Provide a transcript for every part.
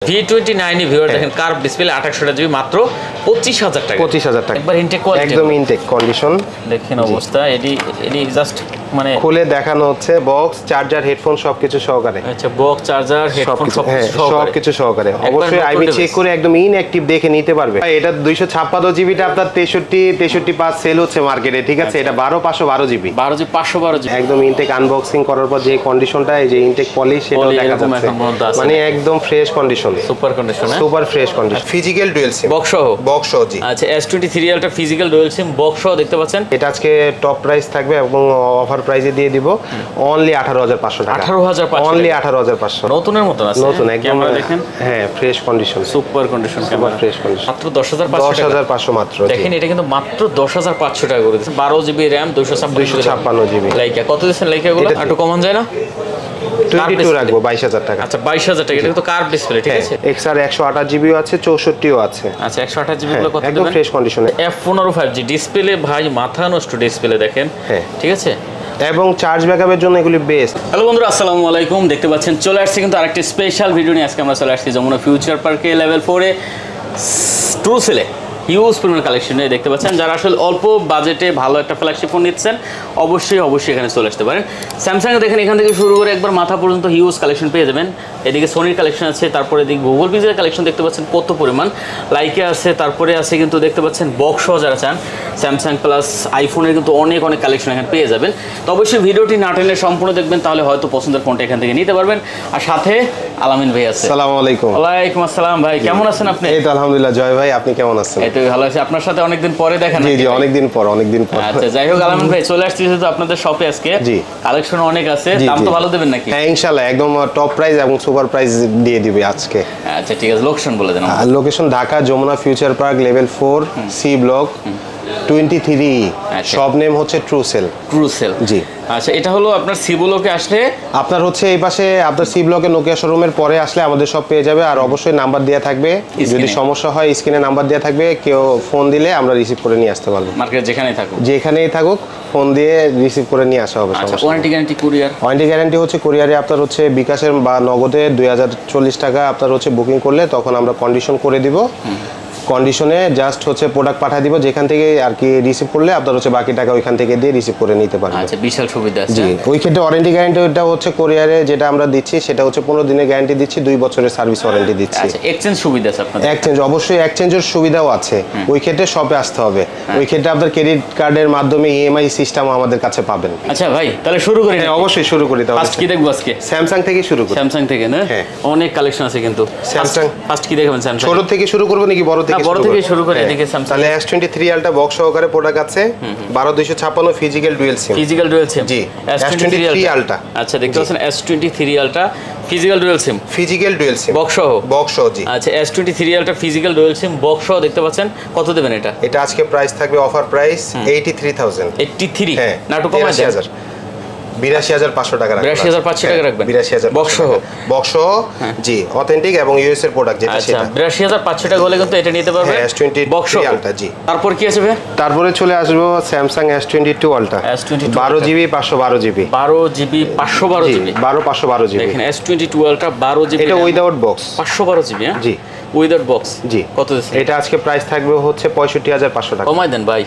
V29 viewer দেখেন curve display 2800 GB মাত্র 25000 টাকা 25000 টাকা একবার ইনটেক কোয়ালিটি একদম ইনটেক কন্ডিশন দেখেন অবস্থা এডি জাস্ট মানে খুলে দেখানো হচ্ছে বক্স চার্জার হেডফোন সবকিছু সহকারে। আচ্ছা বক্স চার্জার হেডফোন সবকিছু সহকারে অবশ্যই আইবি চেক করে একদম ইনঅ্যাক্টিভ দেখে নিতে পারবে। এটা 256 জিবিটা আপনার 63 সেল হচ্ছে মার্কেটে, ঠিক আছে? এটা 12512 জিবি 512 জিবি একদম ইনটেক আনবক্সিং করার পর যে কন্ডিশনটা এই যে ইনটেক পলিশ সেটাও দেখা যাচ্ছে মানে একদম fresh condition, super condition, super fresh condition. Physical dual SIM box সহ জি। আচ্ছা S23 রিয়ালটা ফিজিক্যাল ডুয়াল সিম বক্স সহ দেখতে পাচ্ছেন। এটা আজকে টপ প্রাইস থাকবে এবং অফার প্রাইসে দিয়ে দিব অনলি 18500 টাকা। 18500 অনলি 18500 নতুনের মতন আছে, নতুন একদম ক্যামেরা দেখেন, হ্যাঁ fresh condition, super condition camera, fresh condition. মাত্র 10500 মাত্র দেখেন। এটা কিন্তু মাত্র 10500 টাকা করে দিয়েছে। 12 জিবি র‍্যাম 256 জিবি। লাইকা কত দিচ্ছেন? লাইকা গুলো একটু কমান যায় না? 22 রাখবো 22000 টাকা। আচ্ছা 22000 টাকা। এটা কিন্তু কার্ভ ডিসপ্লে, ঠিক আছে? XR 128 জিবিও আছে 64ও আছে। আচ্ছা 128 জিবি গুলো কত দিবেন? একদম ফ্রেশ কন্ডিশনে। F15 5G ডিসপ্লে ভাই মাথা নষ্ট ডিসপ্লে দেখেন, হ্যাঁ ঠিক আছে? এবং চার্জ ব্যাকআপের জন্য এগুলি বেস্ট। হ্যালো বন্ধুরা, আসসালামু আলাইকুম। দেখতে পাচ্ছেন চলে আসছে কিন্তু আরেকটি স্পেশাল ভিডিও নিয়ে। আজকে আমরা চলে আসছি যমুনা ফিউচার পার্কে লেভেল 4 এ ট্রুসেলে হিউজ পরিমাণ কালেকশন নিয়ে। দেখতে পাচ্ছেন যারা আসলে অল্প বাজেটে ভালো একটা ফ্ল্যাগশিপ ফোন নিচ্ছেন অবশ্যই এখানে চলে আসতে পারেন। স্যামসাং এ দেখেন এখান থেকে শুরু করে একবার মাথা পর্যন্ত হিউজ কালেকশন পেয়ে যাবেন। এদিকে সোনির কালেকশন আছে, তারপরে এদিকে গুগল পিক্সেলের কালেকশন দেখতে পাচ্ছেন কত পরিমাণ, লাইকে আছে, তারপরে আছে কিন্তু দেখতে পাচ্ছেন বক্স সহ যারা চান স্যামসাং প্লাস আইফোনের কিন্তু অনেক কালেকশন এখানে পেয়ে যাবেন। তো অবশ্যই ভিডিওটি না টেনে সম্পূর্ণ দেখবেন, তাহলে হয়তো পছন্দের ফোনটা এখান থেকে নিতে পারবেন। আর সাথে আলামিন ভাই আছে। আসসালামু আলাইকুম। ওয়ালাইকুম আসসালাম ভাই, কেমন আছেন আপনি? এই তো আলহামদুলিল্লাহ। জয় ভাই, আপনি কেমন আছেন? এই তো ভালো আছি। আপনার সাথে অনেকদিন পরে দেখা। জি জি, অনেকদিন পর। আচ্ছা যাই হোক আলামিন ভাই, চলে আসছি যেহেতু আপনাদের শপে আজকে। জি, কালেকশন অনেক আছে, দাম তো ভালো দেবেন নাকি? হ্যাঁ ইনশাআল্লাহ একদম টপ প্রাইস এবং সুপার প্রাইস দিয়ে দিবে আজকে। আচ্ছা ঠিক আছে, লোকেশন বলে দেন। Location Dhaka Jamuna future park level 4 C block 23। Shop name হচ্ছে ট্রুসেল জি। আচ্ছা এটা হলো আপনার সি ব্লকে আসলে আপনার হচ্ছে এই পাশে আপনার সি ব্লকে নোকিয়া শোরুমের পরে আসলে আমাদের সব পেয়ে যাবে। আর অবশ্যই নাম্বার দেওয়া থাকবে, যদি সমস্যা হয় স্ক্রিনে নাম্বার দেওয়া থাকবে, কেউ ফোন দিলে আমরা রিসিভ করে নিয়ে আসতে পারবো। মার্কেট যেখানেই থাকুক ফোন দিয়ে রিসিভ করে নিয়ে আসা হবে। আচ্ছা warranty guarantee courier? Warranty guarantee হচ্ছে কুরিয়ারে আপনার হচ্ছে বিকাশের বা নগদে 2040 টাকা আপনার হচ্ছে বুকিং করলে তখন আমরা কন্ডিশন করে দিব। কন্ডিশনে জাস্ট হচ্ছে প্রোডাক্ট পাঠিয়ে দিব, যেখান থেকে আর কি রিসিভ করলে আপনার হচ্ছে বাকি টাকা ওইখান থেকে দিয়ে রিসিভ করে নিতে পারবেন। আচ্ছা বিশাল সুবিধা আছে। জি, ওই ক্ষেত্রে ওয়ারেন্টি গ্যারান্টি ওটা হচ্ছে কোরিয়ারে যেটা আমরা দিচ্ছি সেটা হচ্ছে 15 দিনের গ্যারান্টি দিচ্ছি, 2 বছরের সার্ভিস ওয়ারেন্টি দিচ্ছি। আচ্ছা এক্সচেঞ্জ সুবিধা আছে আপনাদের? এক্সচেঞ্জ অবশ্যই, এক্সচেঞ্জের সুবিধাও আছে। ওই ক্ষেত্রে শপে আসতে হবে। ওই ক্ষেত্রে আপনার ক্রেডিট কার্ডের মাধ্যমে ইএমআই সিস্টেমও আমাদের কাছে পাবেন। আচ্ছা ভাই তাহলে শুরু করি। হ্যাঁ অবশ্যই শুরু করি। তাহলে ফার্স্ট কি দেখবো আজকে? স্যামসাং থেকে শুরু করি। স্যামসাং থেকে না? হ্যাঁ অনেক কালেকশন আছে কিন্তু। স্যামসাং ফার্স্ট কি দেখবেন? স্যামসাং ছোট থেকে শুরু করব নাকি বড় থেকে? বড় থেকে শুরু করে। এদিকে স্যামসাং তাহলে S23 আলট্রা বক্স সহকারে প্রোডাক্ট আছে 12256 ফিজিক্যাল ডুয়াল সিম। জি S23 আলট্রা। আচ্ছা দেখতে পাচ্ছেন S23 ultra physical dual SIM box সহ জি। আচ্ছা S23 ultra physical dual SIM box সহ দেখতে পাচ্ছেন কত দেবেন এটা? এটা আজকে প্রাইস থাকবে অফার প্রাইস 83000। 83 হ্যাঁ নাটু কমায় 82500 টাকা রাখবেন। 82500 টাকা রাখবেন। 82000 বক্স সহ জি, অথেন্টিক এবং ইউএস এর প্রোডাক্ট যেটা সেটা। 82500 টাকা হলে কিন্তু এটা নিতে পারবে। S23 বক্স আলট্রা জি। তারপর কি আছে ভাই? তারপরে চলে আসবো Samsung S22 ultra 12 GB 512 GB 512 GB 512 GB. দেখেন S22 আলট্রা 12 জিবি এটা উইদাউট বক্স 512 জিবি। হ্যাঁ জি উইদাউট বক্স জি। কত দিচ্ছেন? এটা আজকে প্রাইস থাকবে হচ্ছে 65500 টাকা। কমাই দেন ভাই,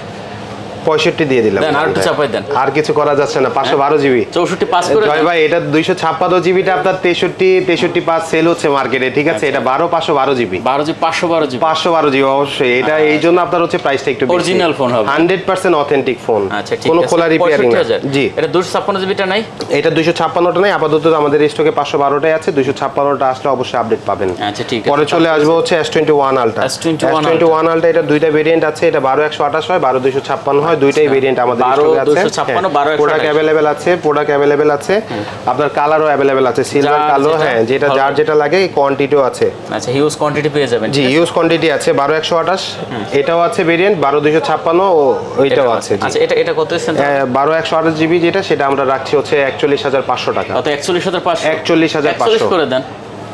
65 দিয়ে দিলাম। আর একটু চাপাই দেন। আর কিছু করা যাচ্ছে না। 512 জিবি 64 পাস করে জয় ভাই। এটা 256 জিবিটা আপনার 63 সেল হচ্ছে মার্কেটে, ঠিক আছে? এটা 512 জিবি 512 জিবি 512 জিবি অবশ্যই। এটা এই জন্য আপনার হচ্ছে প্রাইসটা একটু বেশি। অরিজিনাল ফোন হবে 100% অথেন্টিক ফোন। আচ্ছা ঠিক আছে। কোনো খোলা রিপেয়ারিং না জি। এটা 256 জিবিটা নাই? এটা 256টা নাই আপাতত, আমাদের স্টকে 512টাই আছে। 256টা আসলে অবশ্যই আপডেট পাবেন। আচ্ছা ঠিক আছে। পরে চলে আসবে হচ্ছে S21 আলট্রা। S21 আলট্রা এটা দুইটা ভেরিয়েন্ট আছে। এটা 12128 হয়, 12256 হয়। দুইটাই ভেরিয়েন্ট আমাদের স্টকে আছে। প্রোডাক্ট अवेलेबल আছে। আপনার কালারও अवेलेबल আছে, সিলভার কালো। হ্যাঁ যেটা যার যেটা লাগে, কোয়ান্টিটিও আছে। আচ্ছা হিউজ কোয়ান্টিটি পেয়ে যাবেন। জি হিউজ কোয়ান্টিটি আছে। 12128 এটাও আছে ভেরিয়েন্ট, 12256 ও ওইটাও আছে। আচ্ছা এটা কত দিচ্ছেন? 12128 জিবি যেটা সেটা আমরা রাখছি হচ্ছে 41500 টাকা। কত? 41500 41500 করে দেন।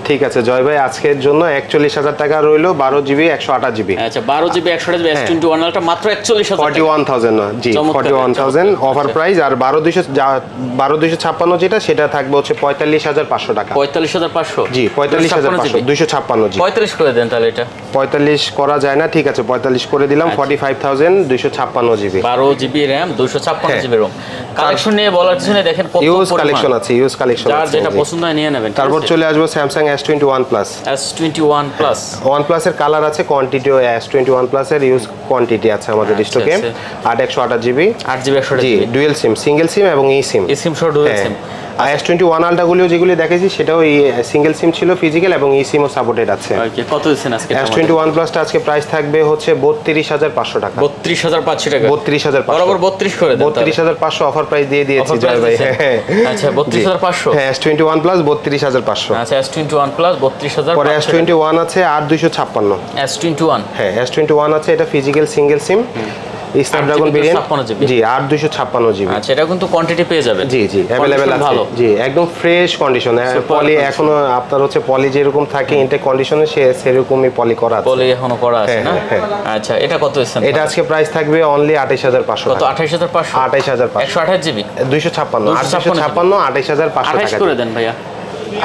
ঠিক আছে জয় ভাই, আজকের জন্য 41,000 টাকা রইলো, 12 জিবি 128 জিবি। আচ্ছা 12 জিবি 128 জিবি S21 আলট্রা মাত্র 41,000 41,000 না জি, 41,000 অফার প্রাইস। আর 12,256 যেটা সেটা থাকবে হচ্ছে 45,500 টাকা। 45,500 জি 45,500 256 জি। 45 করে দেন তাহলে এটা। 45 করা যায় না, ঠিক আছে 45 করে দিলাম। 45,256 GB, 12 GB RAM 256 GB ROM। Collection নিয়ে বলার কিছু নেই, দেখেন কত ইউজ কালেকশন আছে, ইউজ কালেকশন যার আছে, যেটা পছন্দ হয় নিয়ে নেবেন। তারপর চলে আসবো Samsung S21 Plus। S21 Plus OnePlus এর কালার আছে, কোয়ান্টিটিও S21 Plus এর ইউজ কোয়ান্টিটি আছে আমাদের স্টকে। 8/128 জিবি, 8 জিবি 128 জি, GB dual SIM, single SIM এবং ই সিম। ই সিম সহ ডুয়াল সিম। আর S21 আলট্রা গুলো যেগুলো দেখেছি সেটাও সিঙ্গেল সিম ছিল ফিজিক্যাল, এবং ই সিমও সাপোর্টেড আছে। ওকে, কত দিচ্ছেন আজকে? S21 Plus টা আজকে প্রাইস থাকবে হচ্ছে 32,500 টাকা। 32,500 টাকা, 32,500 বরাবর 32 করে দেন। 32,500 অফার প্রাইস দিয়ে দিয়েছি জয় ভাই। আচ্ছা 32,500। হ্যাঁ S21 Plus 32,500। আচ্ছা S21 Plus 32,500। পরে S21 আছে 8/256। S21 হ্যাঁ S21 আছে, এটা ফিজিক্যাল সিঙ্গেল সিম, স্ন্যাপড্রাগন ভেরিয়েন্ট জি, 8/256 জিবি। আচ্ছা এটা কিন্তু কোয়ান্টিটি পেয়ে যাবেন। জি জি अवेलेबल আছে জি, একদম ফ্রেশ কন্ডিশন। পলি এখনো আপনার হচ্ছে পলি যেরকম থাকে ইনটেক কন্ডিশনে সেরকমই পলি করা আছে, পলি এখনো করা আছে না? আচ্ছা এটা কত দিচ্ছেন? এটা আজকে প্রাইস থাকবে অনলি 28,500 কত? 28,500 28,500 128 জিবি 256 28,500 টাকা করে দেন ভাইয়া।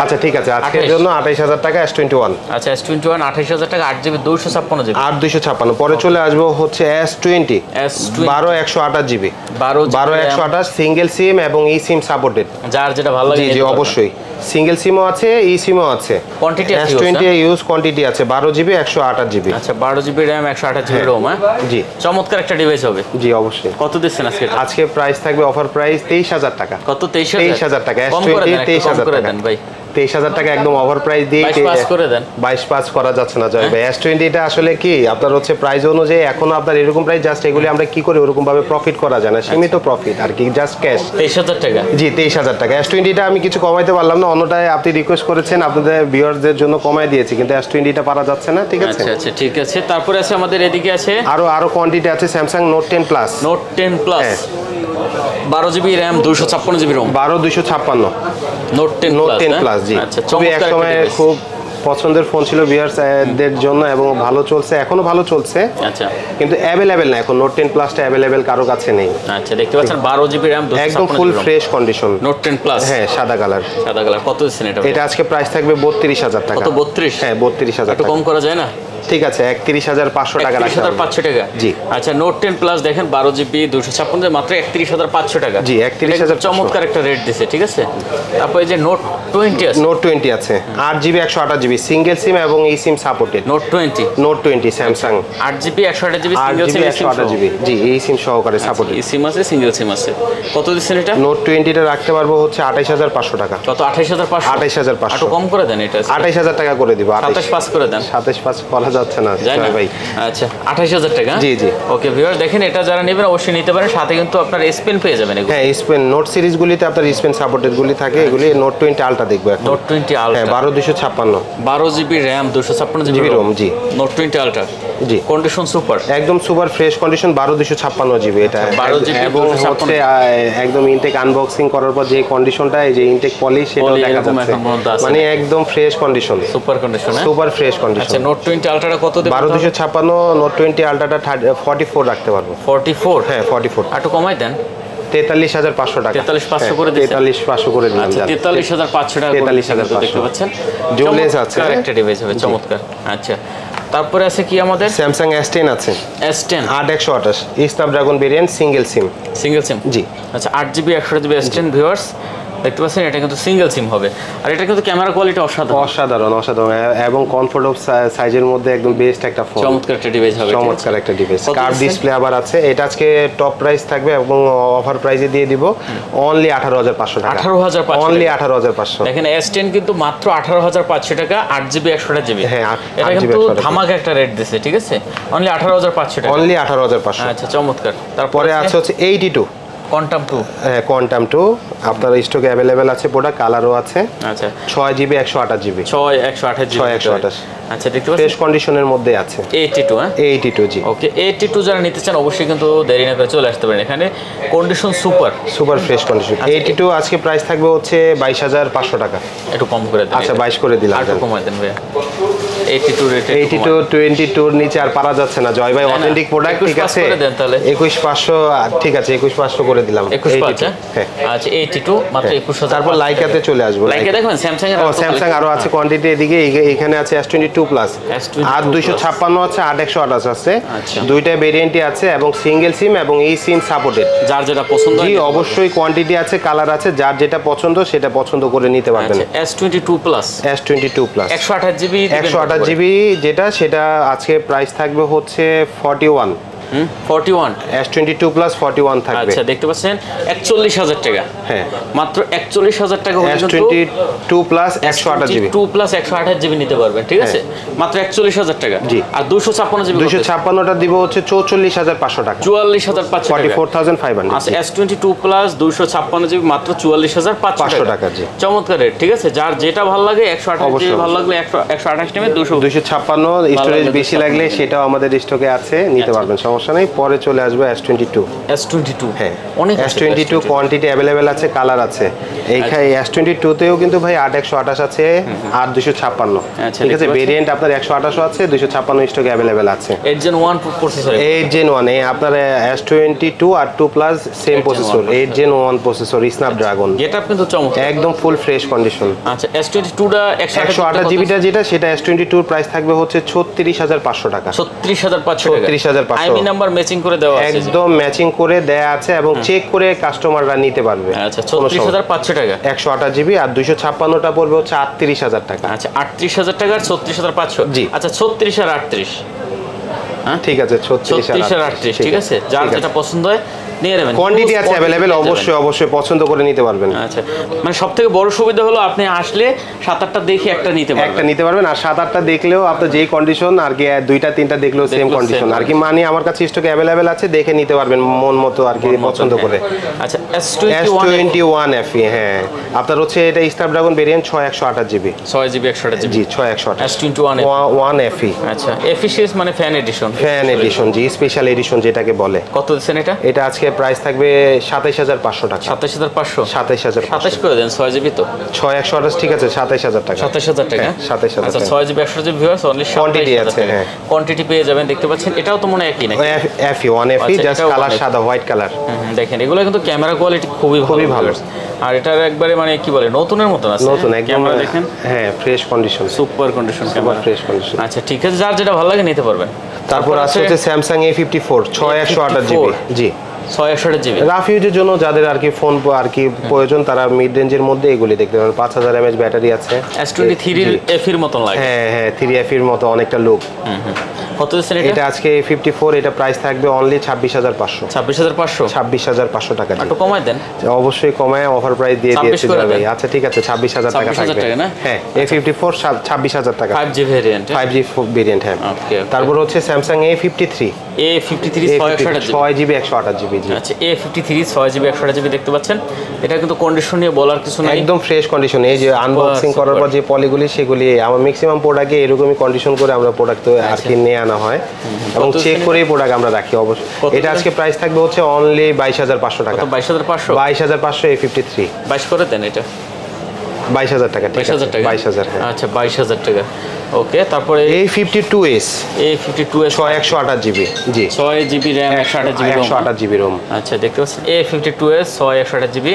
আচ্ছা ঠিক আছে, আজকের জন্য 28,000 টাকা S21। আচ্ছা S21 28,000 টাকা 8 জিবি 256 জিবি 8/256। পরে চলে আসবো হচ্ছে S20 12/128 জিবি, 12/128 সিঙ্গেল সিম এবং ই সিম সাপোর্টেড। যার যেটা ভালো লাগে জি জি অবশ্যই, সিঙ্গেল সিমও আছে ই সিমও আছে। কোয়ান্টিটি S20 ইউজ কোয়ান্টিটি আছে 12 জিবি 128 জিবি। আচ্ছা 12 জিবি RAM 128 জিবি ROM। জি চমৎকার একটা ডিভাইস হবে। জি অবশ্যই। কত দিচ্ছেন আজকে? আজকে প্রাইস থাকবে অফার প্রাইস 23,000 টাকা। কত? 23,000 টাকা। S20 23,000 টাকা দেন ভাই। 23,000 টাকা একদম অফার প্রাইস দিয়ে 22 করে দেন। 22 করা যাচ্ছে না জয় ভাই। S20 টা আসলে কি আপনার হচ্ছে প্রাইস অনুযায়ী এখনো আপনার এরকম প্রাইস, জাস্ট এগুলি আমরা কি করি ওরকম ভাবে প্রফিট করা যায় না, সীমিত প্রফিট আর কি, জাস্ট ক্যাশ। 23,000 টাকা জি 23,000 টাকা। S20 টা আমি কিছু কমাইতে পারলাম না, অন্যটায় আপনি রিকোয়েস্ট করেছেন, আপনাদের ভিউয়ারদের জন্য কমাই দিয়েছি, কিন্তু S20 টা পারা যাচ্ছে না, ঠিক আছে? আচ্ছা আচ্ছা ঠিক আছে। তারপরে আছে আমাদের এদিকে আছে আরো কোয়ান্টিটি আছে Samsung Note 10 Plus। Note 10 Plus 12 GB RAM 256 GB ROM 12/256 Note 10 Plus জি। আচ্ছা খুবই একসময় খুব পছন্দের ফোন ছিল ভিউয়ারদের জন্য এবং ভালো চলছে, এখনো ভালো চলছে। আচ্ছা কিন্তু অ্যাভেলেবেল না এখন, Note 10 Plus টা অ্যাভেলেবেল কারো কাছে নেই। আচ্ছা দেখতে পাচ্ছেন 12 জিবি RAM 256 একদম full fresh condition Note 10 Plus। হ্যাঁ সাদা কালার। সাদা কালার কত দিচ্ছেন এটা? এটা আজকে প্রাইস থাকবে 32,000 টাকা। কত? 32? হ্যাঁ 32,000 একটু টাকা। কম করা যায় না? ঠিক আছে 31,500 টাকা রাখা। 31,500 টাকা জি। আচ্ছা Note 10 Plus দেখেন 12 জিবি 256 মাত্র 31,500 টাকা। জি 31,500 চমৎকার একটা রেট দিছে, ঠিক আছে? তারপরে যে Note 20 আছে। Note 20 আছে 8 জিবি 128 জিবি সিঙ্গেল সিম এবং e SIM supported. Note 20 Samsung 8 GB 128 GB 8 single GB SIM 128 GB জি এই সিম সহকারে সাপোর্টেড। ই সিম আছে, সিঙ্গেল সিম আছে। কত দিচ্ছেন এটা? Note 20 টা রাখতে পারবো হচ্ছে 28,500 টাকা। কত? 28,500 28,500 একটু কম করে দেন এটা। 28,000 টাকা করে দিব। 27 করে দেন। 27 করা যাচ্ছে না ভাই। আচ্ছা 28,000 টাকা। জি জি ওকে ভিউয়ার দেখেন এটা যারা নেবেন অবশ্যই নিতে পারেন, সাথে কিন্তু আপনার S Pen পেয়ে যাবেন এগুলো। হ্যাঁ S Pen নোট সিরিজ গুলিতে আপনার S Pen সাপোর্টেড গুলি থাকে, এগুলি Note 20 আলট্রা দেখবো এখন। Note 20 আলট্রা হ্যাঁ 12/256 12 জিবি RAM 256 জিবি ROM জি। Note 20 আলট্রা জি কন্ডিশন সুপার, একদম সুপার ফ্রেশ কন্ডিশন 12/256 জিবি এটা। 12 জিবি এবং হচ্ছে একদম ইনটেক আনবক্সিং করার পর যে কন্ডিশনটা, এই যে ইনটেক পলিশ সেটাও দেখা যাচ্ছে, মানে একদম fresh condition, super condition, super fresh condition. আচ্ছা Note 20 আলট্রাটা কত দেব? 12/256 Note 20 আলট্রাটা 44 রাখতে পারবো। 44? হ্যাঁ 44 একটু কমাই দেন। 43,500 টাকা। 43,500 করে দিচ্ছেন? 43,500 করে দিলাম। আচ্ছা 43,500 টাকা 43,500 দেখতে পাচ্ছেন। জুলেস আছে একটা ডিভাইস হবে চমৎকার। আচ্ছা তারপরে আছে কি আমাদের? Samsung S10 আছে S10 8/128 স্ন্যাপড্রাগন ভেরিয়েন্ট সিঙ্গেল সিম। সিঙ্গেল সিম জি। আচ্ছা 8 জিবি 128 জিবি S10 ভিউয়ার্স দেখতে পাচ্ছেন, এটা কিন্তু সিঙ্গেল সিম হবে, আর এটা কিন্তু ক্যামেরা কোয়ালিটি অসাধারণ এবং কমফোর্টেবল সাইজের মধ্যে একদম বেস্ট একটা ফোন। চমৎকার একটা ডিভাইস হবে, চমৎকার একটা ডিভাইস। কার্ভ ডিসপ্লে আবার আছে। এটা আজকে টপ প্রাইস থাকবে এবং অফার প্রাইসে দিয়ে দিব অনলি 18,500 টাকা। 18,500 অনলি 18,500। দেখেন S10 কিন্তু মাত্র 18,500 টাকা 8 জিবি 128 জিবি। হ্যাঁ এটা কিন্তু ধামাকা একটা রেট দিছে, ঠিক আছে? অনলি 18,500 টাকা। অনলি 18,500। আচ্ছা চমৎকার। তারপরে আছে হচ্ছে 82 কোয়ান্টাম 2, হ্যাঁ কোয়ান্টাম 2 আপনার স্টকে अवेलेबल আছে, প্রোডাক্ট কালারও আছে। আচ্ছা 6GB 128GB 128GB 128 আচ্ছা দেখতে পাচ্ছেন ফ্রেশ কন্ডিশনের মধ্যে আছে। 82 হ্যাঁ 82 জি। ওকে 82 যারা নিতে চান অবশ্যই কিন্তু দেরি না করে চলে আসতে পারেন, এখানে কন্ডিশন সুপার ফ্রেশ কন্ডিশন। 82 আজকে প্রাইস থাকবে হচ্ছে 22500 টাকা। একটু কম করে দেন। আচ্ছা 22 করে দিলাম, একটু কমায় দেন ভাইয়া। 82 রেট 82 22 এর নিচে আর পারা যাচ্ছে না জয় ভাই, অথেন্টিক প্রোডাক্ট ঠিক আছে। 21 করে দেন তাহলে। 21500 ঠিক আছে 21500 করে দিলাম। 21500 হ্যাঁ আচ্ছা 82 মাত্র 21000। তারপর লাইকাতে চলে আসবো। লাইকা দেখবেন স্যামসাং এর স্যামসাং আরো আছে কোয়ান্টিটি, এদিকে এখানে আছে S22 প্লাস আর 256 আছে 8128 আছে। দুইটা ভেরিয়েন্টই আছে এবং সিঙ্গেল সিম এবং এই সিম সাপোর্টেড। যার যেটা পছন্দ জি অবশ্যই কোয়ান্টিটি আছে, কালার আছে, যার যেটা পছন্দ সেটা পছন্দ করে নিতে পারবেন। S22 প্লাস 128GB 128GB যেটা সেটা আজকে প্রাইস থাকবে হচ্ছে 41 S22 প্লাস 41 থাকবে। আচ্ছা দেখতে পাচ্ছেন 41000 টাকা। হ্যাঁ মাত্র 41000 টাকা হলে S22 plus 128GB 2 plus 128GB নিতে পারবেন, ঠিক আছে মাত্র 41000 টাকা। জি আর 256GB 256টা দিব হচ্ছে 44500 টাকা 44500 টাকা 44500। আচ্ছা S22 প্লাস 256GB মাত্র 44500 টাকা। জি চমৎকার রেট, ঠিক আছে। যার যেটা ভালো লাগে 128GB ভালো লাগলে 128GB 256 স্টোরেজ বেশি লাগলে সেটাও আমাদের স্টকে আছে, নিতে পারবেন, সমস্যা নেই। পরে চলে আসবে S22 হ্যাঁ অনেক S22 কোয়ান্টিটি अवेलेबल আছে, কালার আছে। এইখানে S22 তেও কিন্তু ভাই 8128 আছে আর 256 ঠিক আছে। ভেরিয়েন্ট আপনার 128 আছে, 256 স্টকে अवेलेबल আছে। 8 Gen 1 প্রসেসর 8 Gen 1 এ আপনার S22 আর 2 plus same processor 8 Gen 1 processor Snapdragon. এটা কিন্তু চমৎকার একদম ফুল ফ্রেশ কন্ডিশন। আচ্ছা S22 টা 128GB টা যেটা সেটা S22 এর প্রাইস থাকবে হচ্ছে 36500 টাকা 36500 আইমি নাম্বার ম্যাচিং করে দেওয়া আছে, একদম ম্যাচিং করে দেয়া আছে এবং চেক করে কাস্টমাররা নিতে পারবে। আচ্ছা 36500 টাকা 128GB আর 256 টা পড়বে হচ্ছে 38000 টাকা। আচ্ছা 38000 টাকা আর 36500। জি আচ্ছা 36 আর 38 হ্যাঁ ঠিক আছে 36 আর 38 ঠিক আছে। যার যেটা পছন্দ হয় নিয়ে নেবেন, কোয়ান্টিটি আছে अवेलेबल, অবশ্যই পছন্দ করে নিতে পারবেন। আচ্ছা মানে সবথেকে বড় সুবিধা হলো আপনি আসলে 7-8টা দেখে একটা নিতে পারবেন আর 7-8টা দেখলেও আপনার যেই কন্ডিশন আর কি 2-3টা দেখলেও সেম কন্ডিশন আর কি, মানে আমার কাছে স্টকে अवेलेबल আছে, দেখে নিতে পারবেন মন মতো আর কি পছন্দ করে। আচ্ছা S21 FE হ্যাঁ আপনার হচ্ছে এটা স্ন্যাপড্রাগন ভেরিয়েন্ট 6128GB 128GB জি 6128 S21 FE। আচ্ছা FE সিরিজ মানে ফ্যান এডিশন জি স্পেশাল এডিশন যেটাকে বলে। কত দিচ্ছেন এটা আজকে প্রাইস থাকবে 27500 টাকা 27500 27500 করে দেন 6GB তো 6128 ঠিক আছে 27000 টাকা 27000 টাকা 27000 আচ্ছা 6GB 128GB viewers only quantity আছে হ্যাঁ কোয়ান্টিটি পেয়ে যাবেন। দেখতে পাচ্ছেন এটাও তো মনে একই নাকি FE 1 FE জাস্ট কালার সাদা হোয়াইট কালার। দেখেন এগুলো কিন্তু ক্যামেরা কোয়ালিটি খুবই ভালো আর এটার একবারে মানে কি বলে নতুনের মতন আছে, নতুন একদম ক্যামেরা দেখেন হ্যাঁ fresh condition super condition camera fresh condition. আচ্ছা ঠিক আছে যার যেটা ভালো লাগে নিতে পারবেন। তারপর আছে হচ্ছে Samsung A54 6128GB জি 6128GB রাফ ইউজের জন্য যাদের আর কি ফোন আর কি প্রয়োজন তারা মিড রেঞ্জের মধ্যে এগুলি দেখতে পারেন। 5000 mAh ব্যাটারি আছে, S23 এর মতন লাগে হ্যাঁ 3F এর মতো অনেকটা লুক। কত দিচ্ছেন এটা আজকে A54 এটা প্রাইস থাকবে অনলি 26500 26500 টাকা। একটু কমায় দেন, অবশ্যই কমায় অফার প্রাইস দিয়ে দিয়েছি ভাই। আচ্ছা ঠিক আছে 26000 টাকা থাকবে হ্যাঁ A54 26000 টাকা 5G ভেরিয়েন্ট 5G ভেরিয়েন্ট হ্যাঁ। তারপর হচ্ছে Samsung A53 6GB 128GB আচ্ছা A53 6GB 128GB দেখতে পাচ্ছেন। এটা কিন্তু কন্ডিশন নিয়ে বলার কিছু নাই, একদম ফ্রেশ কন্ডিশন। এই যে আনবক্সিং করার পর যে পলিগুলি সেগুলি আমার ম্যাক্সিমাম প্রোডাক্টে এরকমই কন্ডিশন করে আমরা প্রোডাক্ট আর কি নিয়ে আনা হয় এবং চেক করেই প্রোডাক্ট আমরা রাখি অবশ্যই। এটা আজকে প্রাইস থাকবে হচ্ছে অনলি 22500 টাকা 22500 A53 22 করে দেন এটা 22000 টাকা 22000 টাকা 22000 আচ্ছা 22000 টাকা ওকে। তারপরে A52s 128GB জি 6GB RAM 128GB ROM আচ্ছা দেখতে পাচ্ছেন A52s 128GB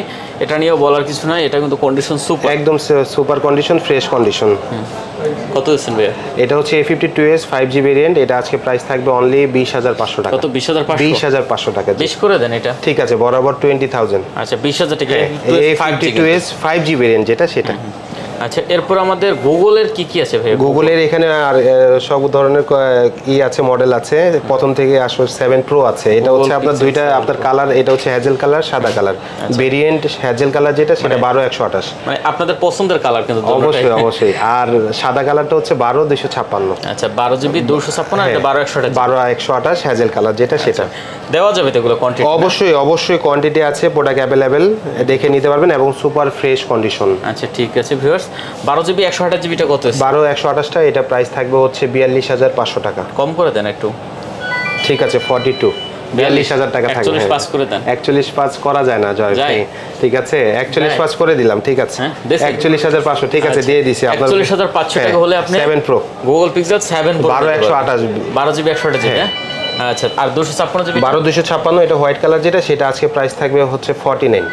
এটা নিয়েও বলার কিছু নাই, এটা কিন্তু কন্ডিশন সুপার একদম সুপার কন্ডিশন ফ্রেশ কন্ডিশন। কত দিচ্ছেন ভাইয়া? এটা হচ্ছে A52s 5G ভেরিয়েন্ট, এটা আজকে প্রাইস থাকবে অনলি 20500 টাকা। কত 20500 টাকা বেশ করে দেন এটা ঠিক আছে বরাবর 20000 আচ্ছা 20000 টাকা A52s 5G ভেরিয়েন্ট যেটা সেটা আচ্ছা, এরপর আমাদের গুগলের কি কি আছে ভাই? গুগলের এখানে আর সব ধরনের আছে, মডেল আছে। প্রথম থেকে আসলে 7 প্রো আছে। এটা হচ্ছে আপনার দুইটা আপনার কালার, এটা হচ্ছে হ্যাজেল কালার, সাদা কালার। ভেরিয়েন্ট হ্যাজেল কালার যেটা সেটা 12/128, মানে আপনাদের পছন্দের কালার কিন্তু অবশ্যই অবশ্যই। আর সাদা কালারটা হচ্ছে 12/256। আচ্ছা, 12GB 256 আর 12/128, 12/128 হ্যাজেল কালার যেটা সেটা দেওয়া যাবে তো এগুলো কোয়ান্টিটি? অবশ্যই অবশ্যই কোয়ান্টিটি আছে, প্রোডাক্ট অ্যাভেলেবেল, দেখে নিতে পারবেন এবং সুপার ফ্রেশ কন্ডিশন। আচ্ছা ঠিক আছে ভিউয়ার্স, 12GB 128GB টা কত? 12/128টা এটা প্রাইস থাকবে হচ্ছে 42,500 টাকা। কম করে দেন একটু। ঠিক আছে 42, 42,000 টাকা থাকবে। 41.5 করে দেন। 41.5 করা যায় না জয় ভাই, ঠিক আছে 41.5 করে দিলাম, ঠিক আছে 41,500, ঠিক আছে দিয়ে দিছি আপনার। 41,500 টাকা হলে আপনি 7 pro Google pixel 7 pro 12/128, 12GB 128GB। আচ্ছা, আর 256GB 12/256 এটা হোয়াইট কালার যেটা সেটা আজকে প্রাইস থাকবে হচ্ছে 49।